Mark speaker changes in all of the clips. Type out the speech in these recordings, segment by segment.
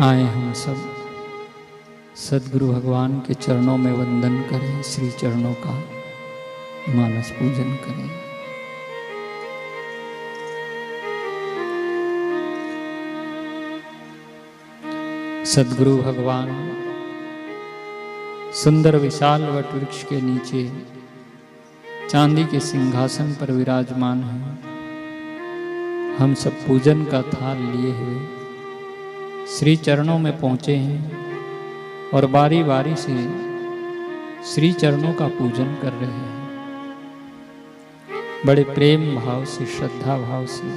Speaker 1: आए हम सब सद्गुरु भगवान के चरणों में वंदन करें, श्री चरणों का मानस पूजन करें। सद्गुरु भगवान सुंदर विशाल वट वृक्ष के नीचे चांदी के सिंहासन पर विराजमान हैं। हम सब पूजन का थाल लिए हुए श्री चरणों में पहुंचे हैं और बारी बारी से श्री चरणों का पूजन कर रहे हैं। बड़े प्रेम भाव से, श्रद्धा भाव से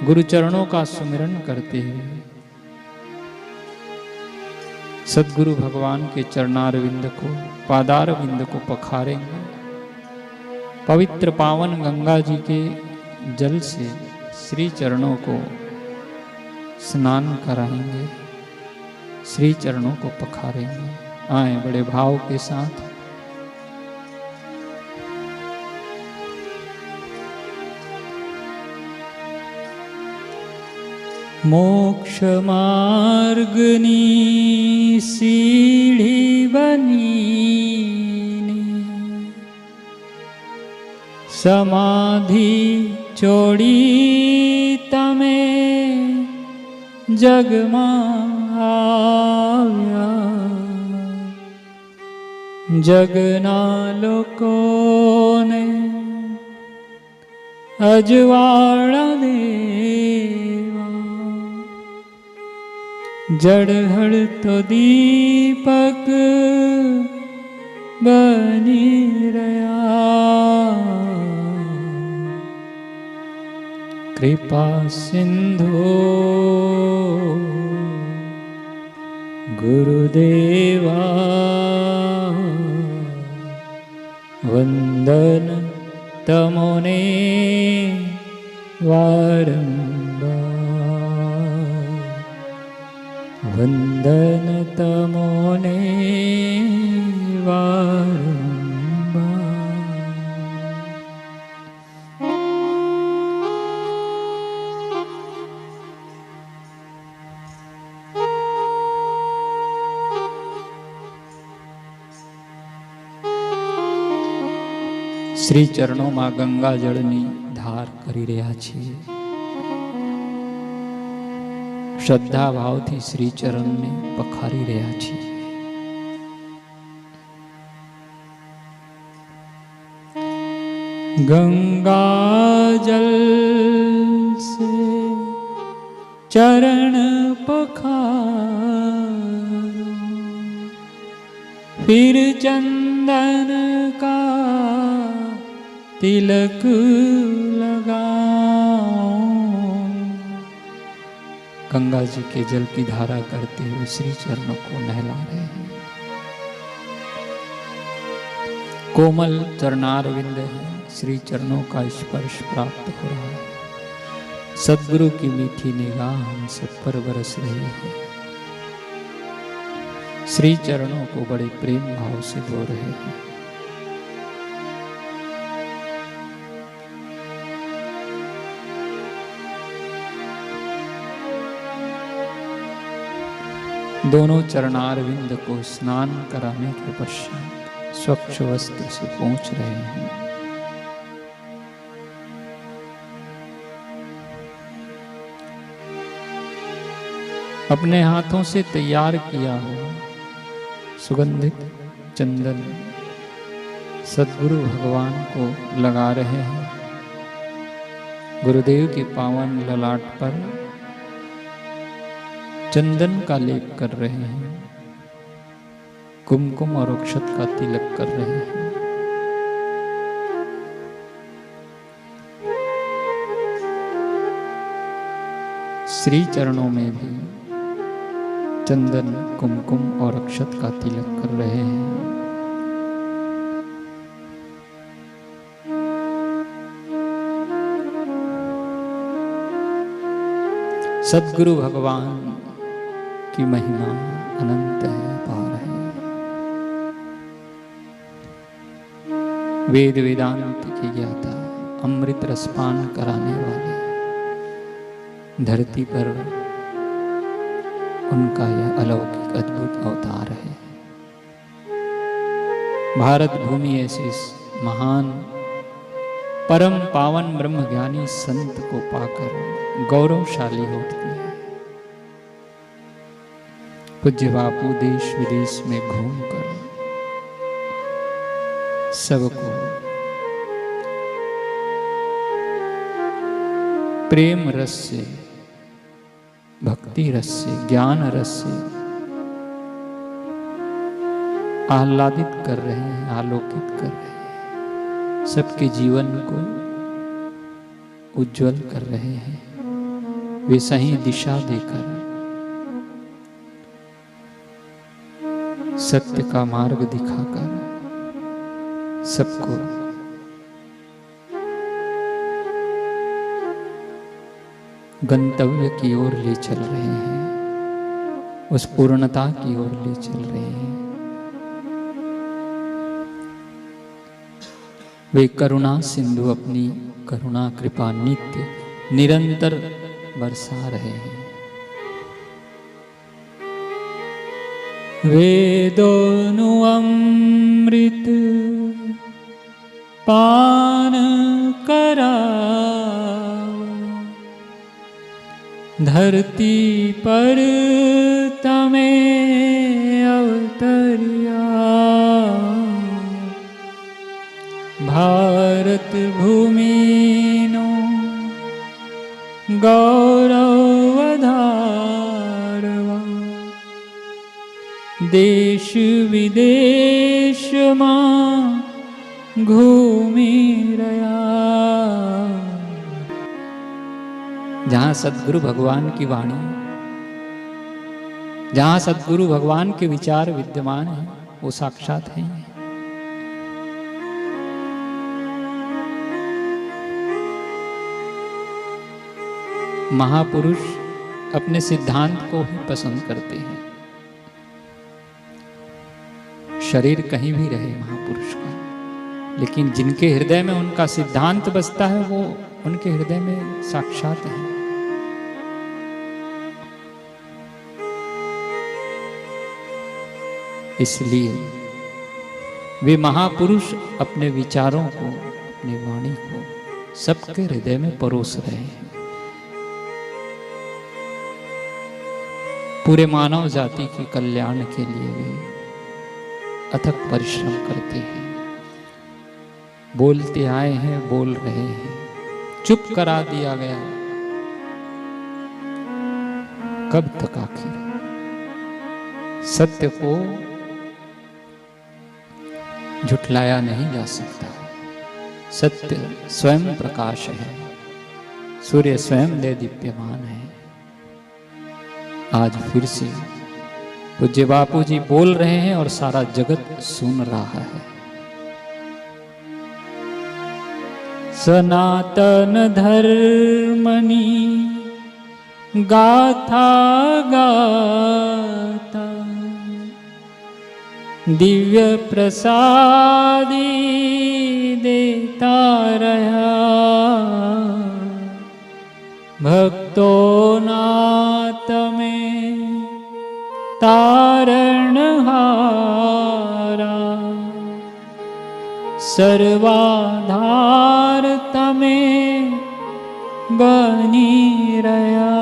Speaker 1: गुरु चरणों का सुमिरन करते हुए सद्गुरु भगवान के चरणारविंद को, पादारविंद को पखारेंगे। पवित्र पावन गंगा जी के जल से श्री चरणों को स्नान कराएंगे, श्री चरणों को पखारेंगे। आए बड़े भाव के साथ। मोक्ष मार्गनी सीढ़ी बनी समाधि छोड़ी तमे जगमा आव्या। जगना लोकों ने अजवाड़ा देवा, जड़हड़ तो दीपक बनी रहा। कृपा सिंधु गुरुदेवा, वंदन तमोने वारंबार, वंदन तमोने वारंबार। श्री चरणों में गंगा जलनी धार करी रह्या छीए। श्रद्धा भाव थी श्री चरण ने पखारी रह्या छीए। गंगा जल से चरण पखारो, फिर चंदन का तिलक लगाओ। गंगा जी के जल की धारा करते हुए श्री चरणों को नहला रहे हैं। कोमल चरणारविंद है, श्री चरणों का स्पर्श प्राप्त हो रहा है। सद्गुरु की मीठी निगाह हम सब पर बरस रही है। श्री चरणों को बड़े प्रेम भाव से धो रहे हैं। दोनों चरणारविंद को स्नान कराने के पश्चात स्वच्छ वस्त्र से पोंछ रहे हैं। अपने हाथों से तैयार किया हुआ सुगंधित चंदन सद्गुरु भगवान को लगा रहे हैं। गुरुदेव के पावन ललाट पर चंदन का लेप कर रहे हैं, कुमकुम और अक्षत का तिलक कर रहे हैं। श्री चरणों में भी चंदन, कुमकुम और अक्षत का तिलक कर रहे हैं। सद्गुरु भगवान की महिमा अनंत है, अपार है। वेद वेदांत की ज्ञाता, अमृत रसपान कराने वाले, धरती पर उनका यह अलौकिक अद्भुत अवतार है। भारत भूमि ऐसे महान परम पावन ब्रह्म ज्ञानी संत को पाकर गौरवशाली होती है। पूज्य बापू देश विदेश में घूमकर सबको प्रेम रस से, भक्ति रस से, ज्ञान रस से आह्लादित कर रहे हैं, आलोकित कर रहे हैं, सबके जीवन को उज्जवल कर रहे हैं। वे सही दिशा देकर सत्य का मार्ग दिखाकर सबको गंतव्य की ओर ले चल रहे हैं, उस पूर्णता की ओर ले चल रहे हैं। वे करुणा सिंधु अपनी करुणा कृपा नित्य निरंतर बरसा रहे हैं। वे दोनों अमृत पान करा धरती पर तमे अवतरिया, भारत भूमि नो गौरव धारवा, देश विदेश मां घूमी रया। जहां सद्गुरु भगवान की वाणी, जहां सद्गुरु भगवान के विचार विद्यमान हैं, वो साक्षात हैं। महापुरुष अपने सिद्धांत को ही पसंद करते हैं। शरीर कहीं भी रहे महापुरुष का, लेकिन जिनके हृदय में उनका सिद्धांत बसता है वो उनके हृदय में साक्षात है। इसलिए वे महापुरुष अपने विचारों को, अपनी वाणी को सबके हृदय में परोस रहे हैं। पूरे मानव जाति के कल्याण के लिए वे अथक परिश्रम करते हैं। बोलते आए हैं, बोल रहे हैं, चुप करा दिया गया। कब तक आखिर? सत्य को झुठलाया नहीं जा सकता। सत्य स्वयं प्रकाश है, सूर्य स्वयं दे दीप्यमान है। आज फिर से पूज्य बापू जी बोल रहे हैं और सारा जगत सुन रहा है। सनातन धर्मनी गाथा गाता, दिव्य प्रसादी देता रहा। भक्तों नात में तारण हारा, सर्वाधार तमे बनी रया।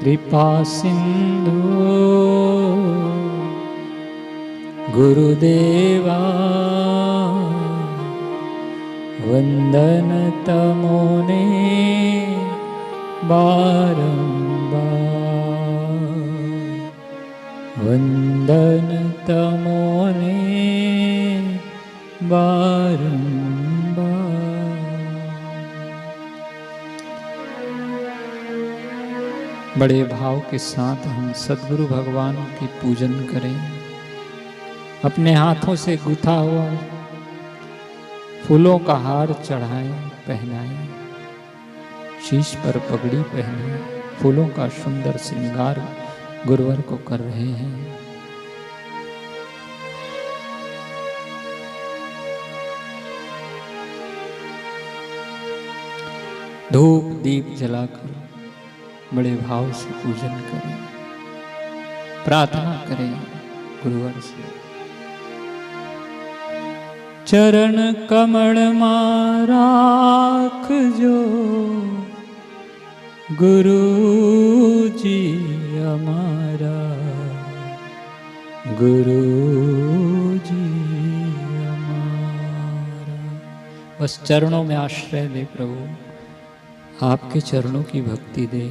Speaker 1: कृपा सिंधु गुरुदेवा, वंदन तमोने बारंबार, वंदन तमोने बारंबार। बड़े भाव के साथ हम सद्गुरु भगवान की पूजन करें। अपने हाथों से गुथा हुआ फूलों का हार चढ़ाएं, पहनाएं, शीश पर पगड़ी पहने, फूलों का सुंदर श्रृंगार गुरुवर को कर रहे हैं। धूप दीप जलाकर बड़े भाव से पूजन करें, प्रार्थना करें गुरुवर से। चरण कमल में राख जो गुरु जी हमारा, गुरु जी हमारा। बस चरणों में आश्रय ले प्रभु, आपके चरणों की भक्ति दे।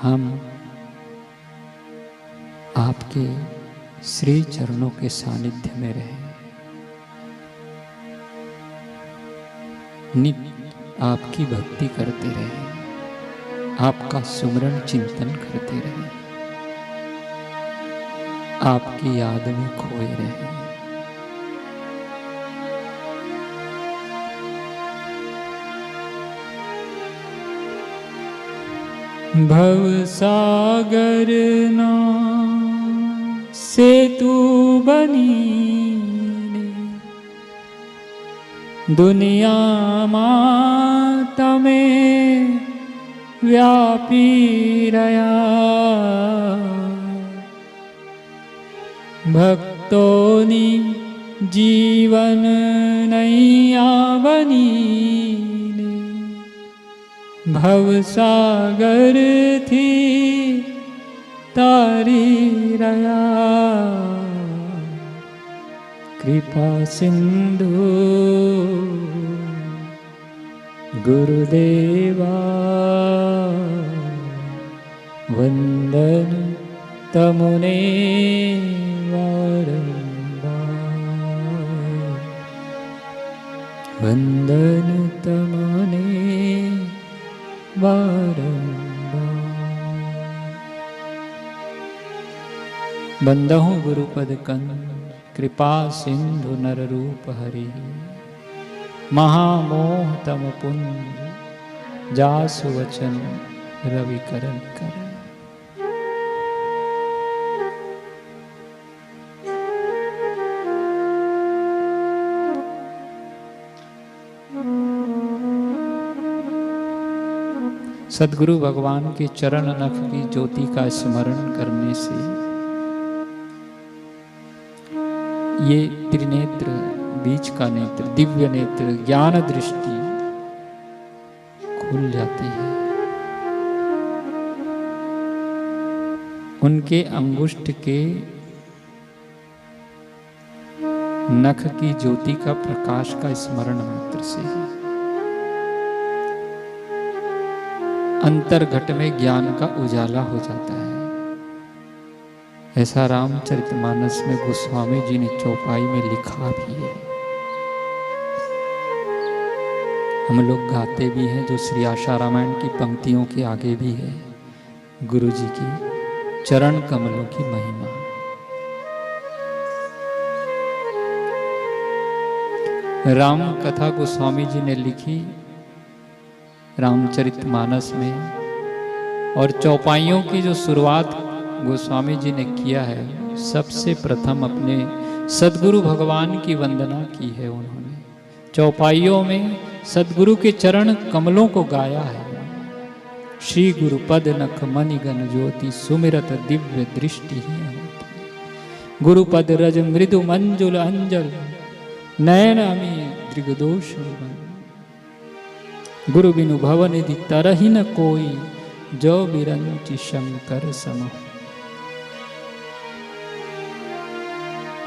Speaker 1: हम आपके श्री चरणों के सानिध्य में रहें, नित्य आपकी भक्ति करते रहें, आपका सुमरण चिंतन करते रहें, आपकी याद में खोए रहें। भव सागर ना सेतु बनी, दुनिया माता में व्यापी रया। भक्तों नी जीवन नैया बनी, भव सागर थी तारी रया। कृपा सिंधु गुरुदेवा, वंदन तमुने वारंवार, वंदन तमुने वारंवार। बंदहु गुरुपद कंद, कृपा सिंधु नर रूप हरि। महामोह तम पुंज, जासु वचन रवि करन कर। सद्गुरु भगवान के चरण नख की ज्योति का स्मरण करने से ये त्रिनेत्र, बीच का नेत्र, दिव्य नेत्र, ज्ञान दृष्टि खुल जाती है। उनके अंगुष्ठ के नख की ज्योति का प्रकाश का स्मरण मात्र से ही अंतर्घट में ज्ञान का उजाला हो जाता है। ऐसा रामचरितमानस में गोस्वामी जी ने चौपाई में लिखा भी है। हम लोग गाते भी हैं, जो श्री आशा रामायण की पंक्तियों के आगे भी है, गुरु जी की चरण कमलों की महिमा। राम कथा गोस्वामी जी ने लिखी रामचरितमानस में, और चौपाइयों की जो शुरुआत गोस्वामी जी ने किया है, सबसे प्रथम अपने सद्गुरु भगवान की वंदना की है उन्होंने। चौपाइयों में सद्गुरु के चरण कमलों को गाया है। श्री गुरु पद नख मणिगण ज्योति, सुमिरत दिव्य दृष्टि ही होती। गुरुपद रज मृदु मंजुल अंजल, नयन अमी दृगदोष। गुरु बिनु भवन यदि तरहि न कोई, जो बिरंचि शंकर सम।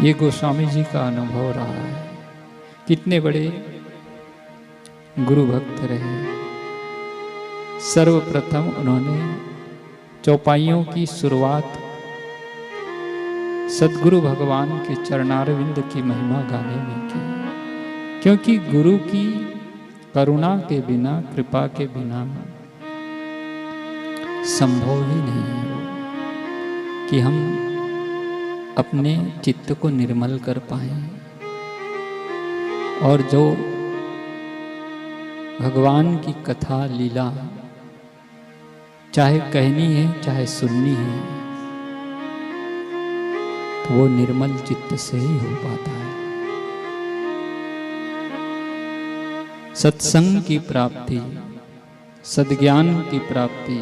Speaker 1: ये गोस्वामी जी का अनुभव रहा है। कितने बड़े गुरु भक्त रहे। सर्वप्रथम उन्होंने चौपाइयों की शुरुआत सद्गुरु भगवान के चरणारविंद की महिमा गाने में की, क्योंकि गुरु की करुणा के बिना, कृपा के बिना संभव ही नहीं है कि हम अपने चित्त को निर्मल कर पाए। और जो भगवान की कथा लीला चाहे कहनी है चाहे सुननी है, तो वो निर्मल चित्त से ही हो पाता है। सत्संग की प्राप्ति, सद्ज्ञान की प्राप्ति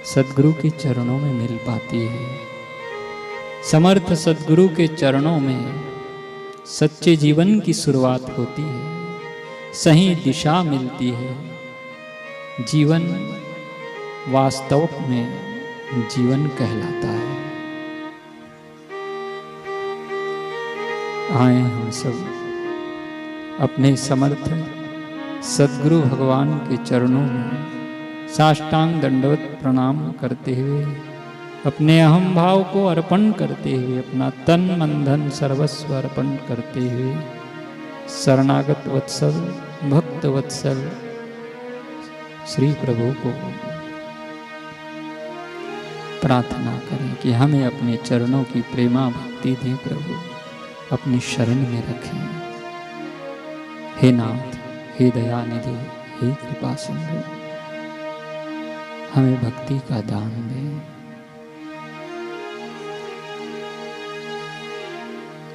Speaker 1: सद्गुरु के चरणों में मिल पाती है। समर्थ सद्गुरु के चरणों में सच्चे जीवन की शुरुआत होती है, सही दिशा मिलती है। जीवन वास्तव में जीवन कहलाता है। आए हम सब अपने समर्थ सद्गुरु भगवान के चरणों में साष्टांग दंडवत प्रणाम करते हुए, अपने अहम भाव को अर्पण करते हुए, अपना तन मन धन सर्वस्व अर्पण करते हुए, शरणागत वत्सल भक्त वत्सल श्री प्रभु को प्रार्थना करें कि हमें अपने चरणों की प्रेमा भक्ति दें। प्रभु अपनी शरण में रखें। हे नाथ, हे दयानिधि, हे कृपा सिंधु, हमें भक्ति का दान दें।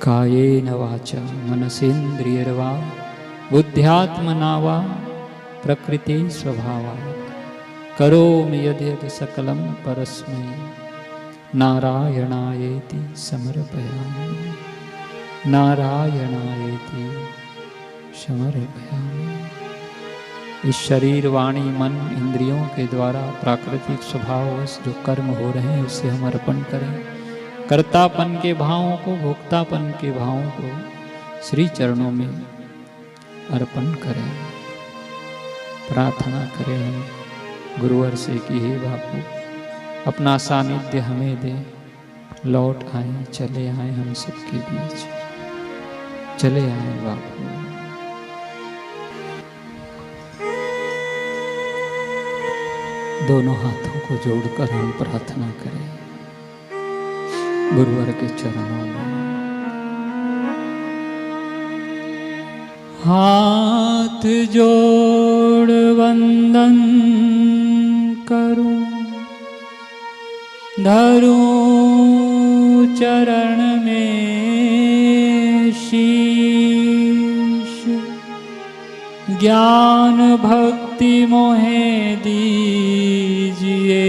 Speaker 1: कायेन वाचा मनसेन्द्रियर्वा बुद्ध्यात्मना वा प्रकृति स्वभावा करोमि यद्यत् सकलं परस्मै नारायणायेति समर्पयामि। नारायणायेति समर्पयामि। इस शरीर वाणी मन इंद्रियों के द्वारा प्राकृतिक स्वभाववश जो कर्म हो रहे हैं उसे हम अर्पण करें। कर्तापन के भावों को, भोक्तापन के भावों को श्री चरणों में अर्पण करें। प्रार्थना करें हम गुरुवर से कि हे बापू अपना सानिध्य हमें दे, लौट आए, चले आए हम सबके बीच, चले आए बापू। दोनों हाथों को जोड़कर हम प्रार्थना करें गुरुवर के चरणों में। हाथ जोड़ वंदन करूं, धरूं चरण में शीश, ज्ञान भक्ति मोहे दीजिए।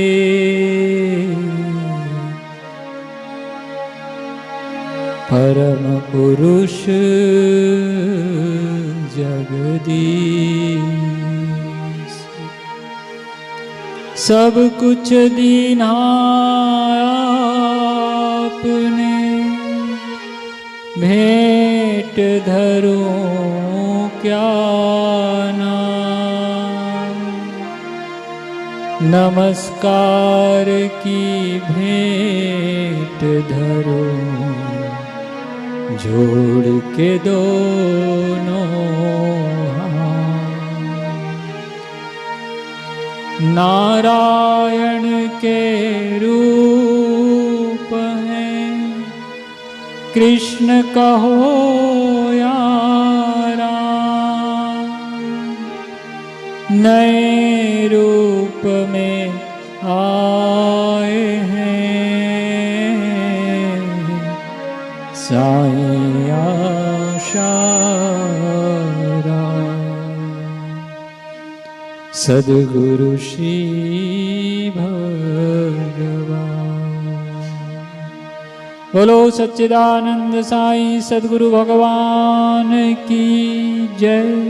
Speaker 1: परम पुरुष जगदीश, सब कुछ दीना आपने, भेंट धरूं क्या नाम। नमस्कार की भेंट धरूं, जोड़ के दोनों नारायण के रूप हैं, कृष्ण कहो या राम। नए रूप में आए हैं साईं आशाराम। सद्गुरु श्री भगवान। बोलो सच्चिदानंद साईं सद्गुरु भगवान की जय।